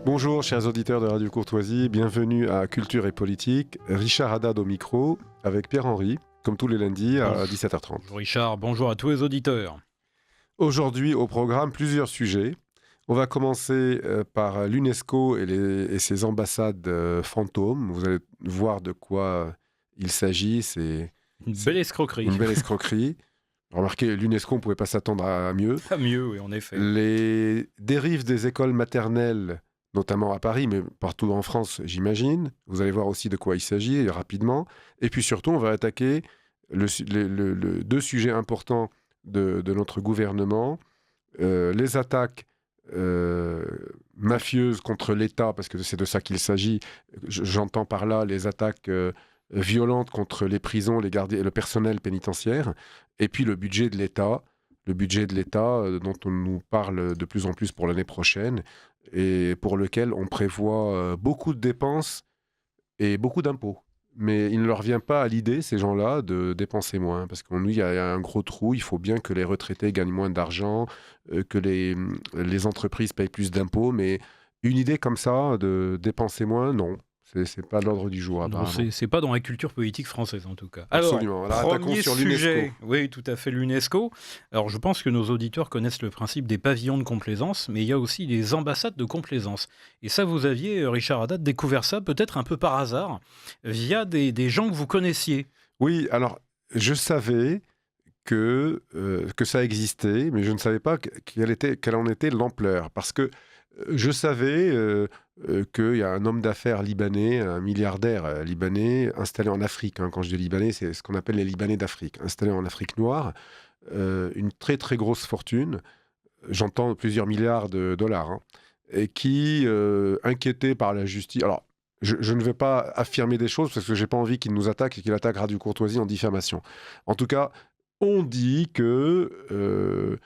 Bonjour chers auditeurs de Radio Courtoisie, bienvenue à Culture et Politique. Richard Haddad au micro avec Pierre-Henri, comme tous les lundis à 17h30. Bonjour Richard, bonjour à tous les auditeurs. Aujourd'hui au programme plusieurs sujets. On va commencer par l'UNESCO et ses ambassades fantômes. Vous allez voir de quoi il s'agit. C'est une belle escroquerie. Une belle escroquerie. Remarquez, l'UNESCO, on ne pouvait pas s'attendre à mieux. À mieux, oui, en effet. Les dérives des écoles maternelles, notamment à Paris, mais partout en France, j'imagine. Vous allez voir aussi de quoi il s'agit rapidement. Et puis surtout, on va attaquer deux sujets importants de notre gouvernement. Les attaques mafieuses contre l'État, parce que c'est de ça qu'il s'agit. J'entends par là les attaques violentes contre les prisons, les gardiens et le personnel pénitentiaire. Et puis le budget de l'État. Le budget de l'État dont on nous parle de plus en plus pour l'année prochaine et pour lequel on prévoit beaucoup de dépenses et beaucoup d'impôts. Mais il ne leur vient pas à l'idée, ces gens-là, de dépenser moins. Parce qu'on nous dit qu'il y a un gros trou, il faut bien que les retraités gagnent moins d'argent, que les entreprises payent plus d'impôts. Mais une idée comme ça, de dépenser moins, non. C'est pas l'ordre du jour. Non, c'est pas dans la culture politique française en tout cas. Absolument. Alors attaquons sur l'UNESCO. Oui, tout à fait, l'UNESCO. Alors je pense que nos auditeurs connaissent le principe des pavillons de complaisance, mais il y a aussi des ambassades de complaisance. Et ça, vous aviez, Richard Haddad, découvert ça peut-être un peu par hasard, via des gens que vous connaissiez. Oui, alors je savais que ça existait, mais je ne savais pas quelle en était l'ampleur. Parce que je savais qu'il y a un homme d'affaires libanais, un milliardaire libanais, installé en Afrique. Quand je dis libanais, c'est ce qu'on appelle les Libanais d'Afrique. Installé en Afrique noire, une très très grosse fortune, j'entends plusieurs milliards de dollars, et qui, inquiété par la justice... Alors, je ne vais pas affirmer des choses parce que je n'ai pas envie qu'il nous attaque et qu'il attaque Radio Courtoisie en diffamation. En tout cas, on dit que...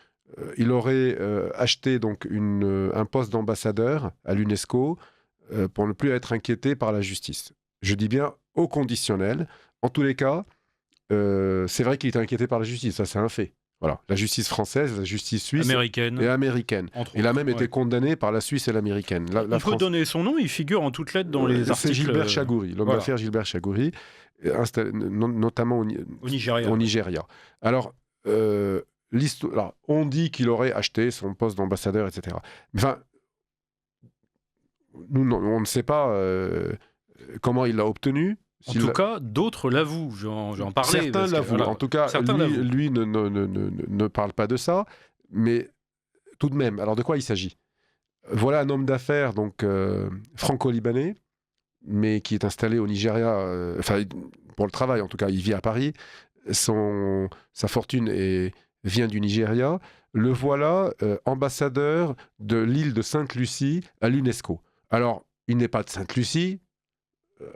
il aurait acheté donc un poste d'ambassadeur à l'UNESCO pour ne plus être inquiété par la justice. Je dis bien au conditionnel. En tous les cas, c'est vrai qu'il était inquiété par la justice, ça c'est un fait. Voilà. La justice française, la justice suisse et américaine. Il a même été condamné par la Suisse et l'américaine. On peut donner son nom, il figure en toutes lettres dans les articles. C'est Gilbert Chagouri, l'homme d'affaires Gilbert Chagouri, notamment au Nigeria. Alors, on dit qu'il aurait acheté son poste d'ambassadeur, etc. Enfin, nous, on ne sait pas comment il l'a obtenu. En tout cas, d'autres l'avouent. J'en parlais. Certains l'avouent. En tout cas, lui ne parle pas de ça. Mais tout de même, alors de quoi il s'agit ? Voilà un homme d'affaires donc franco-libanais, mais qui est installé au Nigeria, pour le travail en tout cas, il vit à Paris. Sa fortune vient du Nigeria. Le voilà ambassadeur de l'île de Sainte-Lucie à l'UNESCO. Alors, il n'est pas de Sainte-Lucie,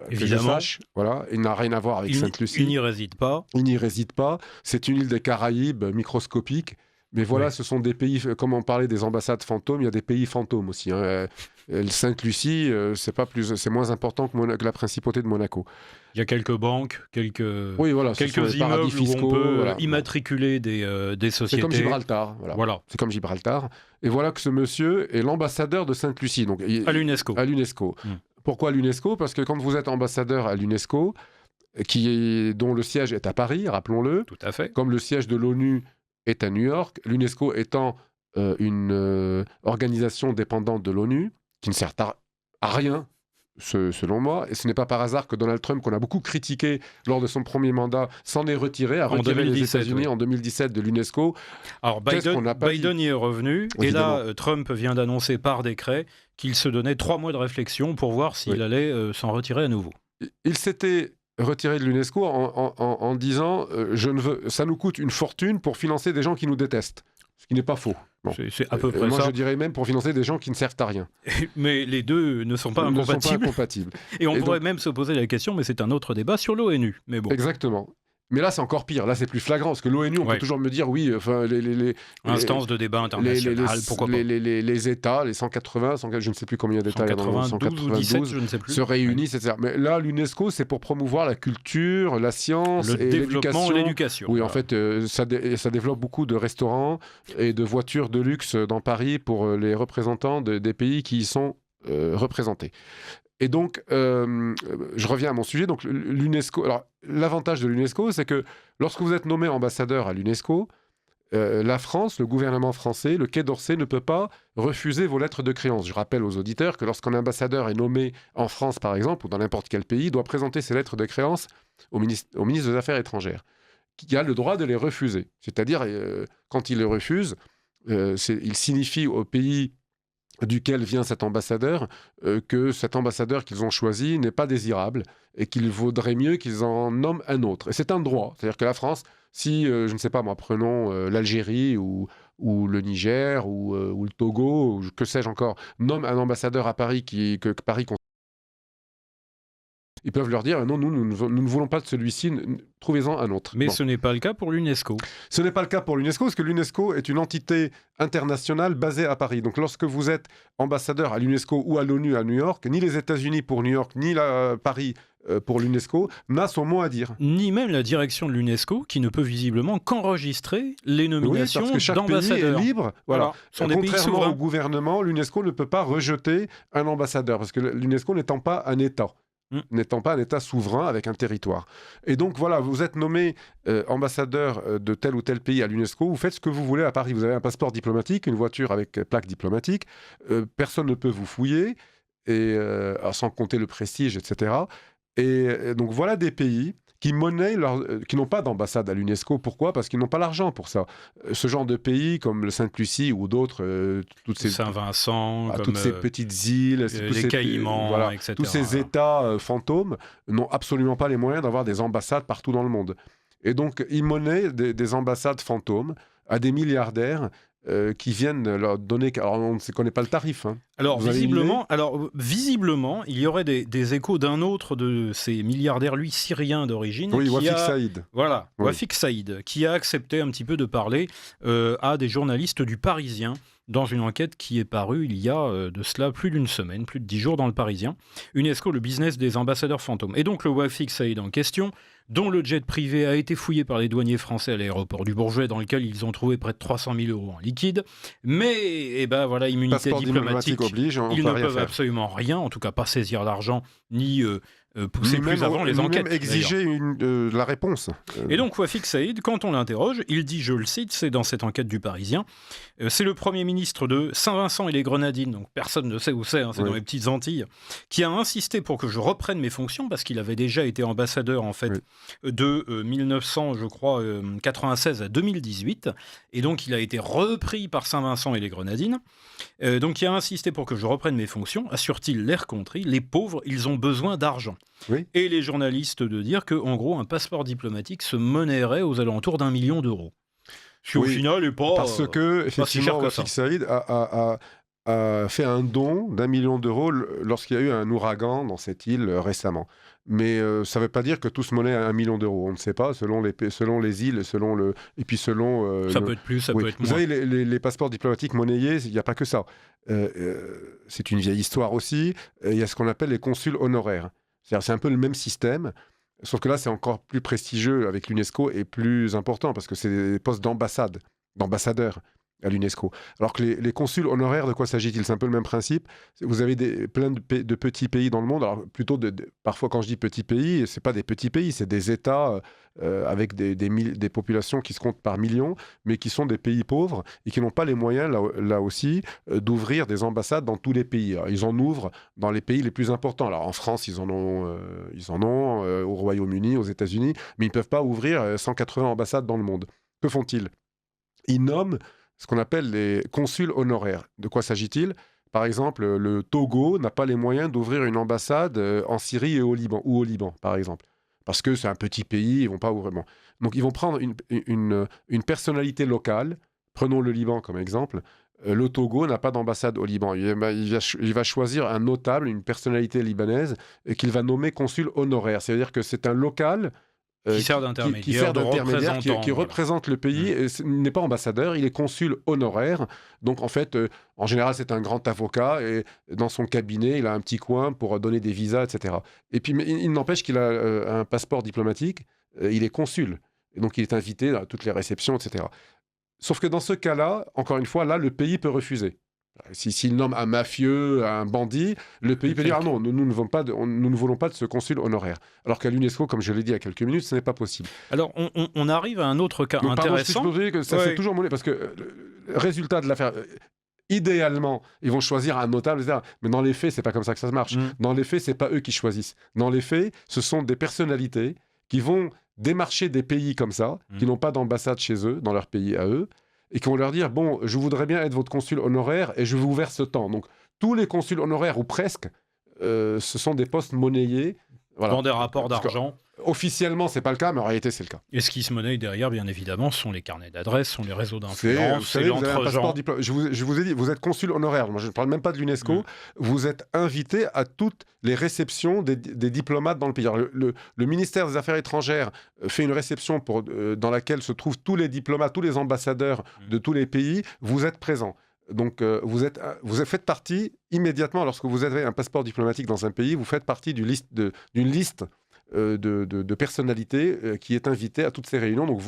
que je sache. Voilà, il n'a rien à voir avec Sainte-Lucie. Il n'y réside pas. Il n'y réside pas. C'est une île des Caraïbes microscopique. Mais voilà, ce sont des pays, comme on parlait des ambassades fantômes, il y a des pays fantômes aussi. Sainte-Lucie, c'est moins important que la principauté de Monaco. Il y a quelques banques, quelques immeubles fiscaux, où on peut immatriculer des sociétés. C'est comme Gibraltar. Voilà. C'est comme Gibraltar. Et voilà que ce monsieur est l'ambassadeur de Sainte-Lucie. Donc, à l'UNESCO. Pourquoi l'UNESCO ? Parce que quand vous êtes ambassadeur à l'UNESCO, dont le siège est à Paris, rappelons-le, tout à fait. Comme le siège de l'ONU est à New York, l'UNESCO étant une organisation dépendante de l'ONU, qui ne sert à rien, selon moi, et ce n'est pas par hasard que Donald Trump, qu'on a beaucoup critiqué lors de son premier mandat, s'en est retiré, a retiré les États-Unis en 2017 de l'UNESCO. Alors Biden y est revenu, évidemment. Et là, Trump vient d'annoncer par décret qu'il se donnait 3 mois de réflexion pour voir s'il allait s'en retirer à nouveau. Il s'était retiré de l'UNESCO en disant ça nous coûte une fortune pour financer des gens qui nous détestent. Ce qui n'est pas faux. Bon. C'est à peu près moi, ça. Je dirais même pour financer des gens qui ne servent à rien. Mais les deux ne sont pas incompatibles. Et on pourrait même se poser la question, mais c'est un autre débat, sur l'ONU. Mais bon. Exactement. Mais là, c'est encore pire. Là, c'est plus flagrant. Parce que l'ONU, on peut toujours me dire, oui, instance de débat international, pourquoi pas. Les États, les 180, je ne sais plus combien d'États il y a dans le 192 ou 17, je ne sais plus. Se réunissent, etc. Mais là, l'UNESCO, c'est pour promouvoir la culture, la science et l'éducation. Oui, en fait, ça développe beaucoup de restaurants et de voitures de luxe dans Paris pour les représentants des pays qui y sont représentés. Et donc, je reviens à mon sujet. Donc, l'UNESCO. Alors, l'avantage de l'UNESCO, c'est que lorsque vous êtes nommé ambassadeur à l'UNESCO, la France, le gouvernement français, le Quai d'Orsay ne peut pas refuser vos lettres de créance. Je rappelle aux auditeurs que lorsqu'un ambassadeur est nommé en France, par exemple, ou dans n'importe quel pays, il doit présenter ses lettres de créance au ministre des Affaires étrangères, qui a le droit de les refuser. C'est-à-dire, quand il les refuse, il signifie au pays duquel vient cet ambassadeur, que cet ambassadeur qu'ils ont choisi n'est pas désirable et qu'il vaudrait mieux qu'ils en nomment un autre. Et c'est un droit. C'est-à-dire que la France, si, je ne sais pas moi, prenons l'Algérie ou le Niger ou le Togo, ou que sais-je encore, nomme un ambassadeur à Paris que Paris... Ils peuvent leur dire non, nous ne voulons pas de celui-ci, trouvez-en un autre. Mais ce n'est pas le cas pour l'UNESCO. Ce n'est pas le cas pour l'UNESCO, parce que l'UNESCO est une entité internationale basée à Paris. Donc lorsque vous êtes ambassadeur à l'UNESCO ou à l'ONU à New York, ni les États-Unis pour New York, ni Paris pour l'UNESCO n'a son mot à dire. Ni même la direction de l'UNESCO, qui ne peut visiblement qu'enregistrer les nominations d'ambassadeurs. Oui, parce que chaque pays est libre. Voilà. Sont des pays Contrairement souverains. au gouvernement, l'UNESCO ne peut pas rejeter un ambassadeur, parce que l'UNESCO n'étant pas un État. N'étant pas un État souverain avec un territoire. Et donc voilà, vous êtes nommé ambassadeur de tel ou tel pays à l'UNESCO, vous faites ce que vous voulez à Paris. Vous avez un passeport diplomatique, une voiture avec plaque diplomatique, personne ne peut vous fouiller, sans compter le prestige, etc. Et donc voilà des pays qui qui n'ont pas d'ambassade à l'UNESCO. Pourquoi ? Parce qu'ils n'ont pas l'argent pour ça. Ce genre de pays comme le Sainte-Lucie ou d'autres, Saint-Vincent, toutes ces petites îles, les Caïmans, etc. Tous ces États fantômes n'ont absolument pas les moyens d'avoir des ambassades partout dans le monde. Et donc, ils monnaient des ambassades fantômes à des milliardaires qui viennent leur donner... Alors, on ne connaît pas le tarif. Hein. Alors, visiblement, il y aurait des échos d'un autre de ces milliardaires, lui, syriens d'origine. Oui, Wafik Saïd. Voilà, oui. Wafik Saïd, qui a accepté un petit peu de parler à des journalistes du Parisien dans une enquête qui est parue il y a de cela plus d'une semaine, plus de 10 jours dans le Parisien. UNESCO, le business des ambassadeurs fantômes. Et donc, le Wafik Saïd en question, dont le jet privé a été fouillé par les douaniers français à l'aéroport du Bourget, dans lequel ils ont trouvé près de 300 000 € en liquide. Mais, voilà, immunité diplomatique oblige, ils ne peuvent absolument rien, en tout cas pas saisir l'argent, ni pousser plus avant les enquêtes. Même exiger la réponse. Et donc, Wafik Saïd, quand on l'interroge, il dit, je le cite, c'est dans cette enquête du Parisien, c'est le Premier ministre de Saint-Vincent et les Grenadines, donc personne ne sait où c'est, c'est dans les petites Antilles, qui a insisté pour que je reprenne mes fonctions, parce qu'il avait déjà été ambassadeur, en fait, de 1996 à 2018, et donc il a été repris par Saint-Vincent et les Grenadines. Donc il a insisté pour que je reprenne mes fonctions, assure-t-il l'air contrit, les pauvres, ils ont besoin d'argent. Oui. Et les journalistes de dire qu'en gros, un passeport diplomatique se monnaierait aux alentours d'1 million d'euros. Ce qui au final n'est pas parce que, effectivement, Wafik Saïd a fait un don d'1 million d'euros lorsqu'il y a eu un ouragan dans cette île récemment. Mais ça ne veut pas dire que tout se monnaie à 1 million d'euros. On ne sait pas, selon les îles, et puis selon... ça peut être plus, ça peut être moins. Vous savez, les passeports diplomatiques monnayés, il n'y a pas que ça. C'est une vieille histoire aussi. Il y a ce qu'on appelle les consuls honoraires. C'est un peu le même système, sauf que là, c'est encore plus prestigieux avec l'UNESCO et plus important, parce que c'est des postes d'ambassadeurs à l'UNESCO. Alors que les consuls honoraires, de quoi s'agit-il ? C'est un peu le même principe. Vous avez plein de petits pays dans le monde. Alors plutôt, parfois quand je dis petits pays, c'est pas des petits pays, c'est des États avec des populations qui se comptent par millions, mais qui sont des pays pauvres et qui n'ont pas les moyens, là aussi, d'ouvrir des ambassades dans tous les pays. Alors, ils en ouvrent dans les pays les plus importants. Alors en France, ils en ont au Royaume-Uni, aux États-Unis, mais ils ne peuvent pas ouvrir 180 ambassades dans le monde. Que font-ils ? Ils nomment ce qu'on appelle les consuls honoraires. De quoi s'agit-il ? Par exemple, le Togo n'a pas les moyens d'ouvrir une ambassade en Syrie et au Liban, par exemple. Parce que c'est un petit pays, ils ne vont pas ouvrir. Bon. Donc ils vont prendre une personnalité locale. Prenons le Liban comme exemple. Le Togo n'a pas d'ambassade au Liban. Il va choisir un notable, une personnalité libanaise, qu'il va nommer consul honoraire. C'est-à-dire que c'est un local... qui sert d'intermédiaire, qui représente le pays, et n'est pas ambassadeur, il est consul honoraire. Donc en fait, en général, c'est un grand avocat, et dans son cabinet, il a un petit coin pour donner des visas, etc. Et puis, mais il n'empêche qu'il a un passeport diplomatique, il est consul, et donc il est invité à toutes les réceptions, etc. Sauf que dans ce cas-là, encore une fois, là, le pays peut refuser. S'il nomme un mafieux, un bandit, le pays peut dire « Ah non, nous ne voulons pas de ce consul honoraire ». Alors qu'à l'UNESCO, comme je l'ai dit il y a quelques minutes, ce n'est pas possible. Alors, on arrive à un autre cas Donc, intéressant. Pardon, que ça fait toujours monnaie, parce que le résultat de l'affaire... Idéalement, ils vont choisir un notable, etc. Mais dans les faits, c'est pas comme ça que ça se marche. Dans les faits, c'est pas eux qui choisissent. Dans les faits, ce sont des personnalités qui vont démarcher des pays comme ça, qui n'ont pas d'ambassade chez eux, dans leur pays à eux, et qui vont leur dire « Bon, je voudrais bien être votre consul honoraire et je vous verse tant ». Donc, tous les consuls honoraires, ou presque, ce sont des postes monnayés. Voilà. Dans des rapports d'argent. Officiellement, c'est pas le cas, mais en réalité, c'est le cas. Et ce qui se monnaie derrière, bien évidemment, sont les carnets d'adresses, sont les réseaux d'influence, c'est l'entre-gens. Je vous ai dit, vous êtes consul honoraire. Moi, je ne parle même pas de l'UNESCO. Vous êtes invité à toutes les réceptions des diplomates dans le pays. Alors, le ministère des Affaires étrangères fait une réception dans laquelle se trouvent tous les diplomates, tous les ambassadeurs de tous les pays. Vous êtes présents. Donc, vous faites partie immédiatement, lorsque vous avez un passeport diplomatique dans un pays, vous faites partie d'une liste de personnalités qui est invitée à toutes ces réunions. Donc,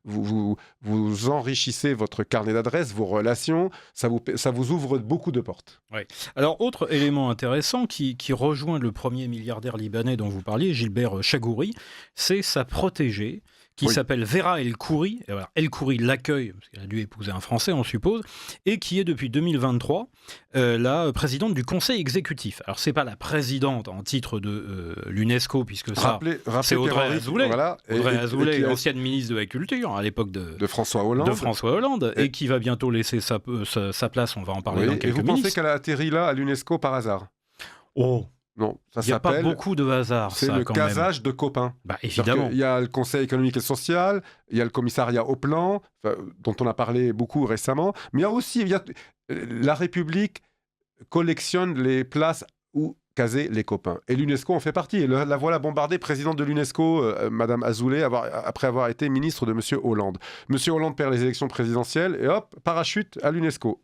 vous enrichissez votre carnet d'adresses, vos relations, ça vous ouvre beaucoup de portes. Ouais. Alors, autre élément intéressant qui rejoint le premier milliardaire libanais dont vous parliez, Gilbert Chagouri, c'est sa protégée, qui s'appelle Vera El Khoury. El Khoury l'accueille, parce qu'elle a dû épouser un Français, on suppose, et qui est depuis 2023 la présidente du Conseil exécutif. Alors, c'est pas la présidente en titre de l'UNESCO, puisque c'est Audrey Azoulay. Voilà, Audrey Azoulay, ancienne ministre de la Culture, à l'époque de François Hollande. Et qui va bientôt laisser sa place, on va en parler dans quelques minutes. Et vous pensez qu'elle a atterri là, à l'UNESCO, par hasard? Non, ça s'appelle... Il n'y a pas beaucoup de hasard, c'est le casage de copains. Bah, évidemment. Il y a le Conseil économique et social, il y a le commissariat au plan, dont on a parlé beaucoup récemment, mais il y a aussi... la République collectionne les places où caser les copains. Et l'UNESCO en fait partie. Et la voilà bombardée, présidente de l'UNESCO, Madame Azoulay, après avoir été ministre de Monsieur Hollande. Monsieur Hollande perd les élections présidentielles et hop, parachute à l'UNESCO.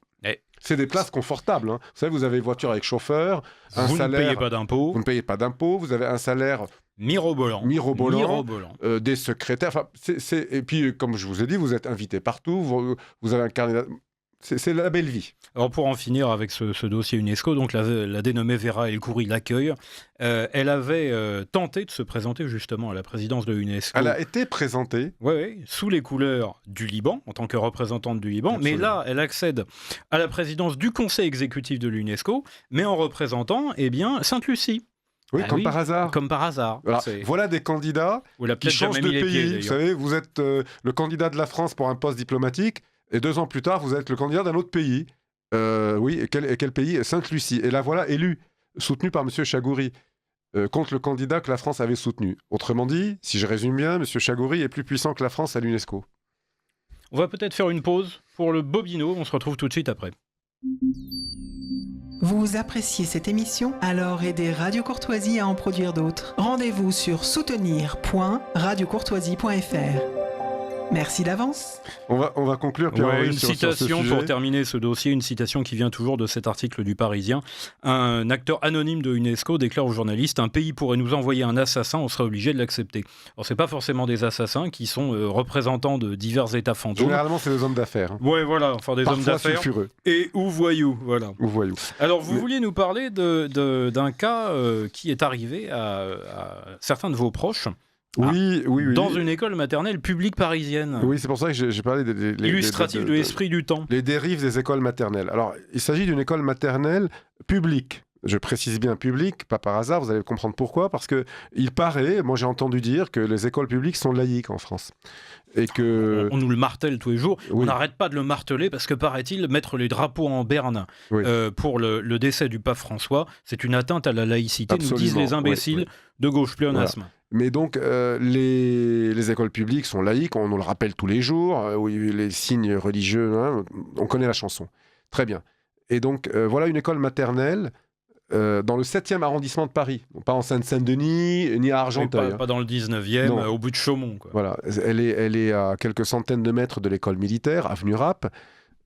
C'est des places confortables. Hein. Vous savez, vous avez une voiture avec chauffeur, un salaire... Vous ne payez pas d'impôts. Vous avez un salaire... Mirobolant. Des secrétaires. Et puis, comme je vous ai dit, vous êtes invité partout. Vous avez un carnet... C'est la belle vie. Alors pour en finir avec ce dossier UNESCO, donc la dénommée Vera El Khoury l'accueille. Elle avait tenté de se présenter justement à la présidence de l'UNESCO. Elle a été présentée. Oui, sous les couleurs du Liban, en tant que représentante du Liban. Absolument. Mais là, elle accède à la présidence du Conseil exécutif de l'UNESCO, mais en représentant, Sainte-Lucie. Oui, par hasard. Comme par hasard. Voilà des candidats qui changent de pays. Vous savez, vous êtes le candidat de la France pour un poste diplomatique. Et 2 ans plus tard, vous êtes le candidat d'un autre pays. Et quel pays? Sainte-Lucie. Et la voilà élue, soutenue par M. Chagouri, contre le candidat que la France avait soutenu. Autrement dit, si je résume bien, M. Chagouri est plus puissant que la France à l'UNESCO. On va peut-être faire une pause pour le Bobino. On se retrouve tout de suite après. Vous appréciez cette émission? Alors aidez Radio Courtoisie à en produire d'autres. Rendez-vous sur soutenir.radiocourtoisie.fr. Merci d'avance. On va conclure, Pierre-Henri, une citation pour terminer ce dossier, une citation qui vient toujours de cet article du Parisien. Un acteur anonyme de l'UNESCO déclare aux journalistes: un pays pourrait nous envoyer un assassin, on serait obligé de l'accepter. Alors c'est pas forcément des assassins qui sont représentants de divers états fantômes. Généralement c'est des hommes d'affaires. Ouais, voilà, enfin des hommes d'affaires. Sulfureux. Et ou voyous, voilà. Ou voyous. Alors vous vouliez nous parler d'un cas qui est arrivé à certains de vos proches. Oui. Dans une école maternelle publique parisienne. Oui, c'est pour ça que j'ai parlé illustratif de l'esprit du temps. Les dérives des écoles maternelles. Alors, il s'agit d'une école maternelle publique. Je précise bien publique, pas par hasard, vous allez comprendre pourquoi. Parce qu'il paraît, moi j'ai entendu dire que les écoles publiques sont laïques en France. Et que... on nous le martèle tous les jours. Oui. On n'arrête pas de le marteler parce que, paraît-il, mettre les drapeaux en berne pour le décès du pape François, c'est une atteinte à la laïcité, absolument, nous disent les imbéciles de gauche pléonasme. Voilà. Mais donc, les écoles publiques sont laïques, on nous le rappelle tous les jours, les signes religieux, hein, on connaît la chanson. Très bien. Et donc, voilà une école maternelle dans le 7e arrondissement de Paris. Donc, pas en Seine-Saint-Denis, ni à Argenteuil. Pas dans le 19e, au bout de Chaumont. Quoi. Voilà. Elle est à quelques centaines de mètres de l'école militaire, avenue Rapp,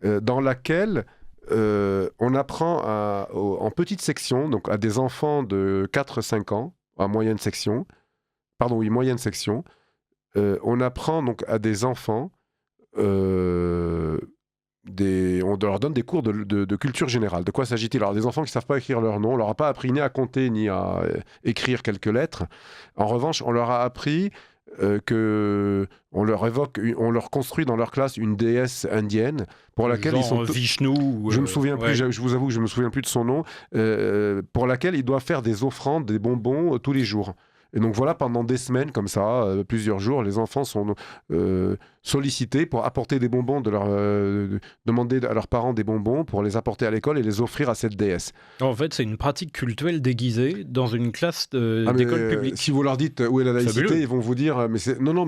dans laquelle on apprend en petite section, donc à des enfants de 4-5 ans, à moyenne section, on apprend donc à des enfants on leur donne des cours de culture générale. De quoi s'agit-il? Alors, des enfants qui ne savent pas écrire leur nom, on ne leur a pas appris ni à compter ni à écrire quelques lettres. En revanche, on leur a appris on leur construit dans leur classe une déesse indienne pour laquelle ils sont Vishnu. Je me souviens plus. Je vous avoue que je me souviens plus de son nom. Pour laquelle ils doivent faire des offrandes, des bonbons tous les jours. Et donc voilà, pendant des semaines comme ça, plusieurs jours, les enfants sont sollicités pour apporter des bonbons, demander à leurs parents des bonbons pour les apporter à l'école et les offrir à cette déesse. En fait, c'est une pratique cultuelle déguisée dans une classe d'école publique. Si vous leur dites où est la laïcité, Fabuleux. Ils vont vous dire mais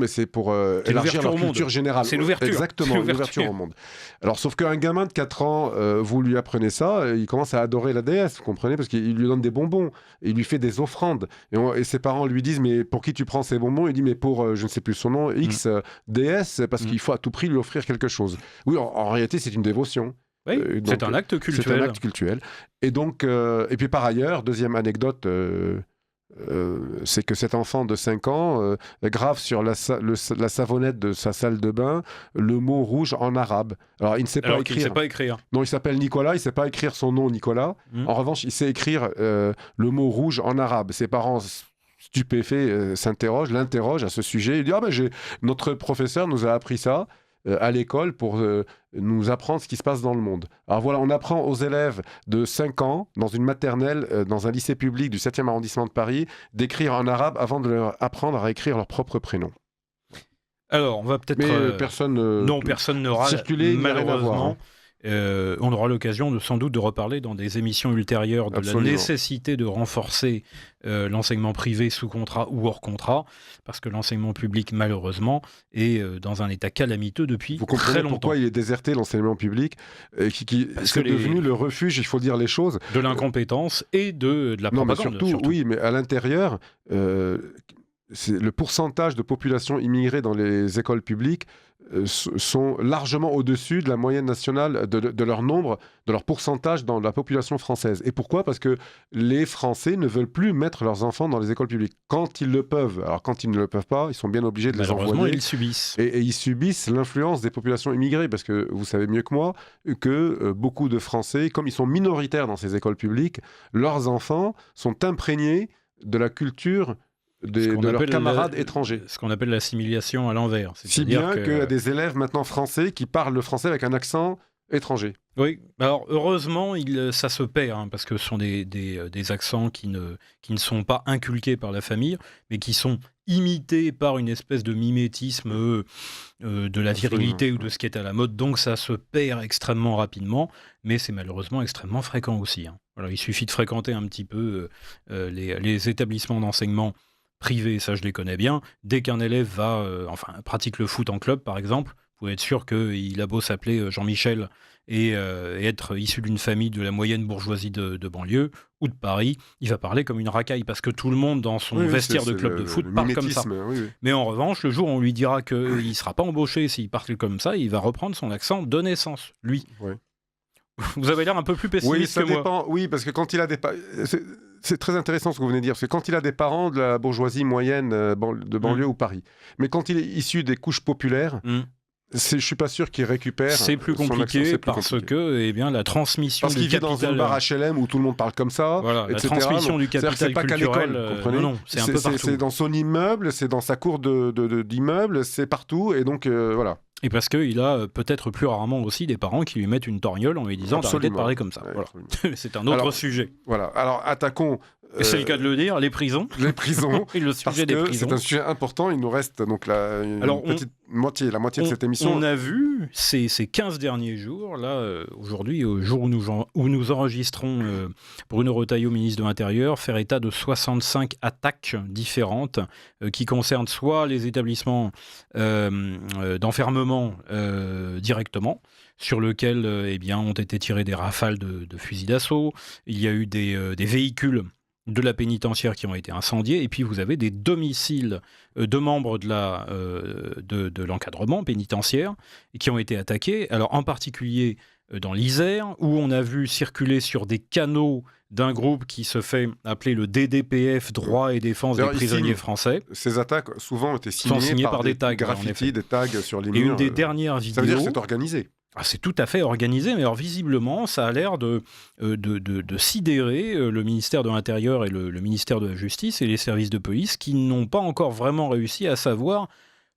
c'est pour élargir leur culture générale. C'est l'ouverture. Exactement, l'ouverture au monde. Alors, sauf qu'un gamin de 4 ans, vous lui apprenez ça, il commence à adorer la déesse, vous comprenez, parce qu'il lui donne des bonbons, il lui fait des offrandes. Et ses parents lui disent mais pour qui tu prends ces bonbons? Il dit mais pour, je ne sais plus son nom, X déesse, parce qu'il faut à tout prix lui offrir quelque chose. Oui, en réalité, c'est une dévotion. Oui, c'est un acte cultuel. C'est un acte cultuel. Et donc, et puis par ailleurs, deuxième anecdote, c'est que cet enfant de 5 ans grave sur la savonnette de sa salle de bain le mot rouge en arabe. Alors, il ne sait pas écrire. Il sait pas écrire. Non, il s'appelle Nicolas, il ne sait pas écrire son nom Nicolas. En revanche, il sait écrire le mot rouge en arabe. Ses parents stupéfaits l'interrogent à ce sujet. Il dit notre professeur nous a appris ça à l'école pour nous apprendre ce qui se passe dans le monde. Alors voilà, on apprend aux élèves de 5 ans, dans une maternelle, dans un lycée public du 7e arrondissement de Paris, d'écrire en arabe avant de leur apprendre à écrire leur propre prénom. Alors, on va peut-être... Mais personne n'aura circulé, malheureusement. On aura l'occasion sans doute de reparler dans des émissions ultérieures de Absolument. La nécessité de renforcer l'enseignement privé sous contrat ou hors contrat, parce que l'enseignement public, malheureusement, est dans un état calamiteux depuis très longtemps. Vous comprenez pourquoi il est déserté, l'enseignement public, c'est devenu le refuge, il faut dire les choses. De l'incompétence et de la propagande. Mais surtout, oui, mais à l'intérieur, le pourcentage de population immigrée dans les écoles publiques sont largement au-dessus de la moyenne nationale de leur nombre, de leur pourcentage dans la population française. Et pourquoi ? Parce que les Français ne veulent plus mettre leurs enfants dans les écoles publiques. Quand ils le peuvent, alors quand ils ne le peuvent pas, ils sont bien obligés de les envoyer. Malheureusement, ils subissent. Et ils subissent l'influence des populations immigrées, parce que vous savez mieux que moi que beaucoup de Français, comme ils sont minoritaires dans ces écoles publiques, leurs enfants sont imprégnés de la culture de leurs camarades étrangers. Ce qu'on appelle l'assimilation à l'envers. Si bien qu'il y a des élèves maintenant français qui parlent le français avec un accent étranger. Oui, alors heureusement, ça se perd, parce que ce sont des accents qui ne sont pas inculqués par la famille, mais qui sont imités par une espèce de mimétisme de la virilité ou de ce qui est à la mode. Donc ça se perd extrêmement rapidement, mais c'est malheureusement extrêmement fréquent aussi. Alors, il suffit de fréquenter un petit peu les établissements d'enseignement privés, ça je les connais bien. Dès qu'un élève pratique le foot en club, par exemple, vous pouvez être sûr qu'il a beau s'appeler Jean-Michel et être issu d'une famille de la moyenne bourgeoisie de banlieue ou de Paris, il va parler comme une racaille, parce que tout le monde dans son vestiaire de club de foot parle comme ça. Oui. Mais en revanche, le jour où on lui dira qu'il ne sera pas embauché s'il parle comme ça, il va reprendre son accent de naissance, lui. Oui. Vous avez l'air un peu plus pessimiste que moi. Oui, parce que quand il a des... C'est très intéressant ce que vous venez de dire, parce que quand il a des parents de la bourgeoisie moyenne de banlieue ou Paris, mais quand il est issu des couches populaires, je ne suis pas sûr qu'il récupère. C'est plus compliqué parce que la transmission du capital... Parce qu'il vit dans un bar HLM où tout le monde parle comme ça, voilà, etc. La transmission du capital c'est pas culturel... qu'à l'école, comprenez. Non, c'est un peu partout. C'est dans son immeuble, c'est dans sa cour d'immeuble, c'est partout, et donc voilà. Et parce qu'il a peut-être plus rarement aussi des parents qui lui mettent une torgnole en lui disant d'arrêter de parler comme ça. Ouais, voilà. C'est un autre sujet. Voilà. Alors attaquons. Et c'est le cas de le dire, les prisons. Les prisons. Et le sujet des prisons. C'est un sujet important. Il nous reste donc la moitié de cette émission. On a vu ces 15 derniers jours, là, aujourd'hui, au jour où nous enregistrons Bruno Retailleau, ministre de l'Intérieur, faire état de 65 attaques différentes qui concernent soit les établissements d'enfermement directement, sur lequel ont été tirées des rafales de fusils d'assaut. Il y a eu des véhicules de la pénitentiaire qui ont été incendiés, et puis vous avez des domiciles de membres de l'encadrement pénitentiaire qui ont été attaqués, alors en particulier dans l'Isère, où on a vu circuler sur des canaux d'un groupe qui se fait appeler le DDPF, Droit et Défense des prisonniers français. Ces attaques souvent ont été signées par des tags, graffitis, des tags sur les murs. Et une des dernières vidéos... Ça veut dire que c'est organisé. C'est tout à fait organisé, mais alors visiblement, ça a l'air de sidérer le ministère de l'Intérieur et le ministère de la Justice et les services de police qui n'ont pas encore vraiment réussi à savoir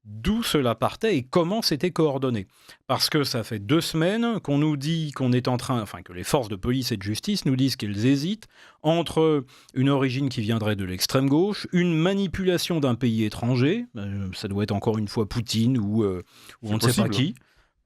d'où cela partait et comment c'était coordonné. Parce que ça fait 2 semaines qu'on nous dit qu'on est en train, enfin que les forces de police et de justice nous disent qu'elles hésitent entre une origine qui viendrait de l'extrême gauche, une manipulation d'un pays étranger, ça doit être encore une fois Poutine ou on ne sait pas qui.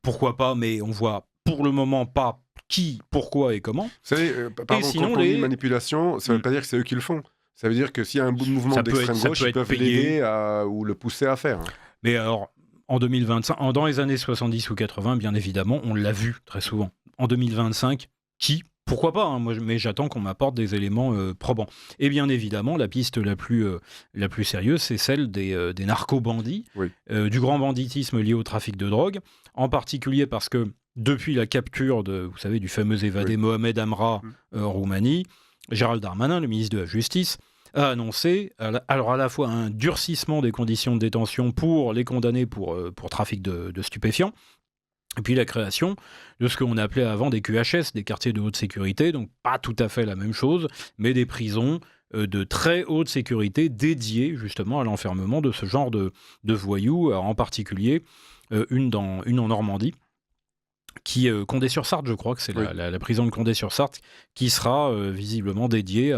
Pourquoi pas, mais on voit pour le moment pas qui, pourquoi et comment. Vous savez, pardon, quand on dit manipulation, ça ne veut pas dire que c'est eux qui le font. Ça veut dire que s'il y a un mouvement d'extrême gauche, ils peuvent l'aider ou le pousser à faire. Mais alors, en 2025, dans les années 70 ou 80, bien évidemment, on l'a vu très souvent. En 2025, qui ? Pourquoi pas, hein, mais j'attends qu'on m'apporte des éléments probants. Et bien évidemment, la piste la plus sérieuse, c'est celle des narco-bandits, du grand banditisme lié au trafic de drogue, en particulier parce que depuis la capture vous savez, du fameux évadé Mohamed Amra en Roumanie, Gérald Darmanin, le ministre de la Justice, a annoncé alors à la fois un durcissement des conditions de détention pour les condamnés pour trafic de stupéfiants, et puis la création de ce qu'on appelait avant des QHS, des quartiers de haute sécurité, donc pas tout à fait la même chose, mais des prisons de très haute sécurité dédiées justement à l'enfermement de ce genre de voyous, en particulier une en Normandie, Condé-sur-Sarthe, je crois que c'est la prison de Condé-sur-Sarthe, qui sera visiblement dédiée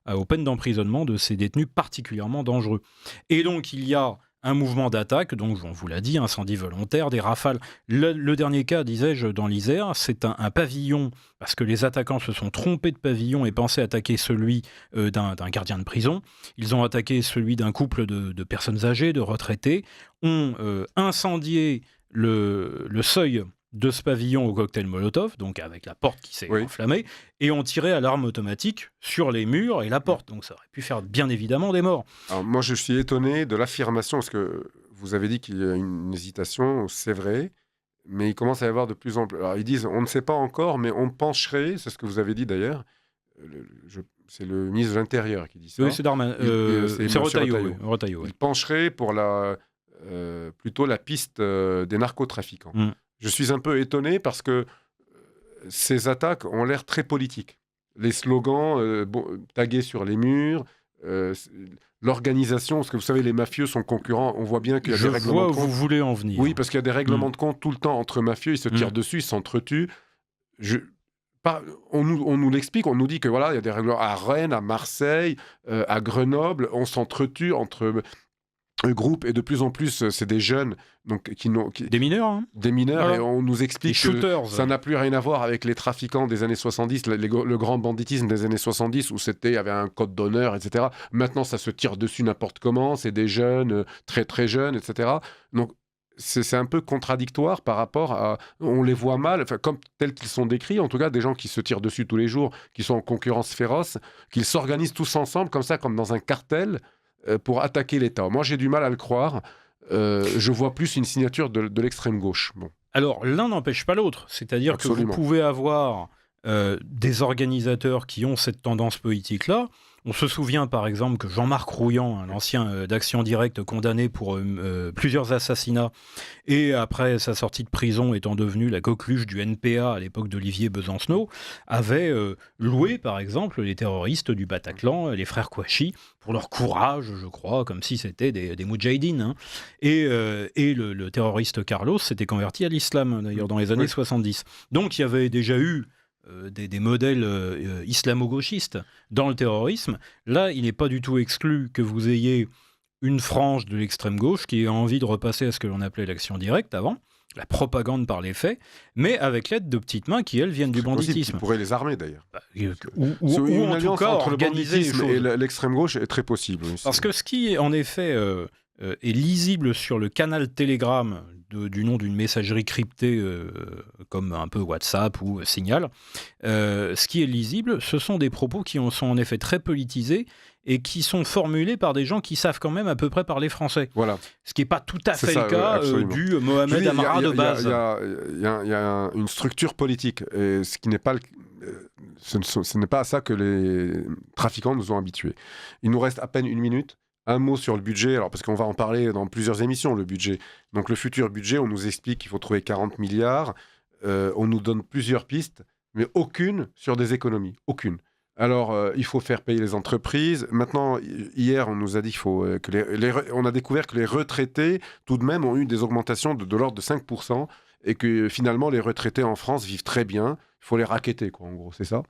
aux peines d'emprisonnement de ces détenus particulièrement dangereux. Et donc il y a un mouvement d'attaque, donc on vous l'a dit, incendie volontaire, des rafales. Le dernier cas, disais-je, dans l'Isère, c'est un pavillon, parce que les attaquants se sont trompés de pavillon et pensaient attaquer celui d'un gardien de prison. Ils ont attaqué celui d'un couple de personnes âgées, de retraités, ont incendié le seuil de ce pavillon au cocktail Molotov, donc avec la porte qui s'est enflammée, et ont tiré à l'arme automatique sur les murs et la porte. Donc ça aurait pu faire bien évidemment des morts. Alors moi je suis étonné de l'affirmation, parce que vous avez dit qu'il y a une hésitation, c'est vrai, mais il commence à y avoir de plus en plus... Alors ils disent, on ne sait pas encore, mais on pencherait, c'est ce que vous avez dit d'ailleurs, c'est le ministre de l'Intérieur qui dit ça. Oui, c'est Darmanin, c'est Retailleau. Il pencherait pour plutôt la piste des narcotrafiquants. Je suis un peu étonné parce que ces attaques ont l'air très politiques. Les slogans tagués sur les murs, l'organisation, parce que vous savez, les mafieux sont concurrents. On voit bien qu'il y a des règlements de compte. Vous voulez en venir. Oui, parce qu'il y a des règlements de compte tout le temps entre mafieux. Ils se tirent dessus, ils s'entretuent. On nous l'explique, on nous dit que voilà, il y a des règlements à Rennes, à Marseille, à Grenoble. On s'entretue entre... groupe, et de plus en plus c'est des jeunes donc des mineurs et on nous explique que ça n'a plus rien à voir avec les trafiquants des années 70, le grand banditisme des années 70 où il y avait un code d'honneur, etc. Maintenant ça se tire dessus n'importe comment, c'est des jeunes très très jeunes, etc. Donc c'est un peu contradictoire par rapport à... On les voit mal, comme tels qu'ils sont décrits, en tout cas des gens qui se tirent dessus tous les jours, qui sont en concurrence féroce, qu'ils s'organisent tous ensemble comme ça, comme dans un cartel, pour attaquer l'État. Moi, j'ai du mal à le croire. Je vois plus une signature de l'extrême gauche. Bon. Alors, l'un n'empêche pas l'autre. C'est-à-dire que vous pouvez avoir des organisateurs qui ont cette tendance politique-là. On se souvient, par exemple, que Jean-Marc Rouillant, un ancien d'Action Directe condamné pour plusieurs assassinats, et après sa sortie de prison étant devenu la coqueluche du NPA à l'époque d'Olivier Besancenot, avait loué, par exemple, les terroristes du Bataclan, les frères Kouachi, pour leur courage, je crois, comme si c'était des moudjahidines. Hein. Et le terroriste Carlos s'était converti à l'islam, d'ailleurs, dans les années 70. Donc, il y avait déjà eu des modèles islamo-gauchistes dans le terrorisme. Là, il n'est pas du tout exclu que vous ayez une frange de l'extrême gauche qui ait envie de repasser à ce que l'on appelait l'action directe avant, la propagande par les faits, mais avec l'aide de petites mains qui, elles, viennent du banditisme. Qui pourrait les armer, d'ailleurs. Ou une en alliance tout cas, entre le banditisme et les l'extrême gauche est très possible. Oui, parce que ce qui, en effet, est lisible sur le canal Telegram du nom d'une messagerie cryptée comme un peu WhatsApp ou Signal, ce qui est lisible, ce sont des propos qui sont en effet très politisés et qui sont formulés par des gens qui savent quand même à peu près parler français. Voilà. Ce qui n'est pas tout à fait le cas du Mohamed Amra de base. Il y a une structure politique, et ce qui n'est pas ce n'est pas à ça que les trafiquants nous ont habitués. Il nous reste à peine 1 minute. Un mot sur le budget, alors parce qu'on va en parler dans plusieurs émissions, le budget. Donc le futur budget, on nous explique qu'il faut trouver 40 milliards. on nous donne plusieurs pistes, mais aucune sur des économies. Aucune. Alors, il faut faire payer les entreprises. Maintenant, hier, on nous a dit qu'il faut que on a découvert que les retraités, tout de même, ont eu des augmentations de l'ordre de 5%, et que finalement, les retraités en France vivent très bien. Il faut les racketter, quoi, en gros, c'est ça?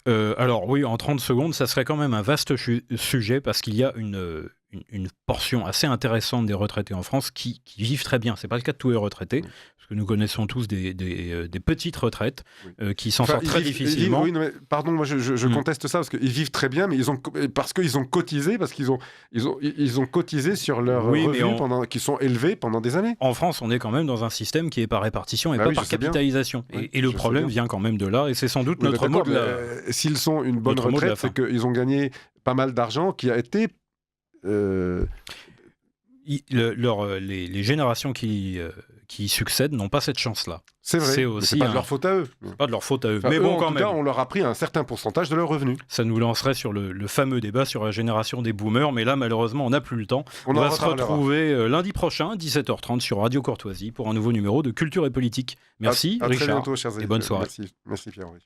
Alors oui, en 30 secondes, ça serait quand même un vaste sujet parce qu'il y a une portion assez intéressante des retraités en France qui vivent très bien. C'est pas le cas de tous les retraités, parce que nous connaissons tous des petites retraites qui s'en sortent très difficilement. Oui, non, mais, pardon, moi je conteste ça, parce qu'ils vivent très bien, mais parce qu'ils ont cotisé, ils ont cotisé sur leurs revenus qui sont élevés pendant des années. En France, on est quand même dans un système qui est par répartition et pas par capitalisation. Et le problème vient quand même de là, et c'est sans doute notre mot de la... S'ils sont une bonne retraite, c'est qu'ils ont gagné pas mal d'argent qui a été... les générations qui succèdent n'ont pas cette chance-là. C'est vrai, mais c'est pas de leur faute à eux. C'est pas de leur faute à eux. Enfin, mais eux, bon, en quand tout même. cas, on leur a pris un certain pourcentage de leurs revenus. Ça nous lancerait sur le fameux débat sur la génération des boomers, mais là, malheureusement, on n'a plus le temps. On va se retrouver lundi prochain, 17h30, sur Radio Courtoisie, pour un nouveau numéro de Culture et Politique. Merci, à Richard, très bientôt, chers et bonne soirée. Merci Pierre-Henri.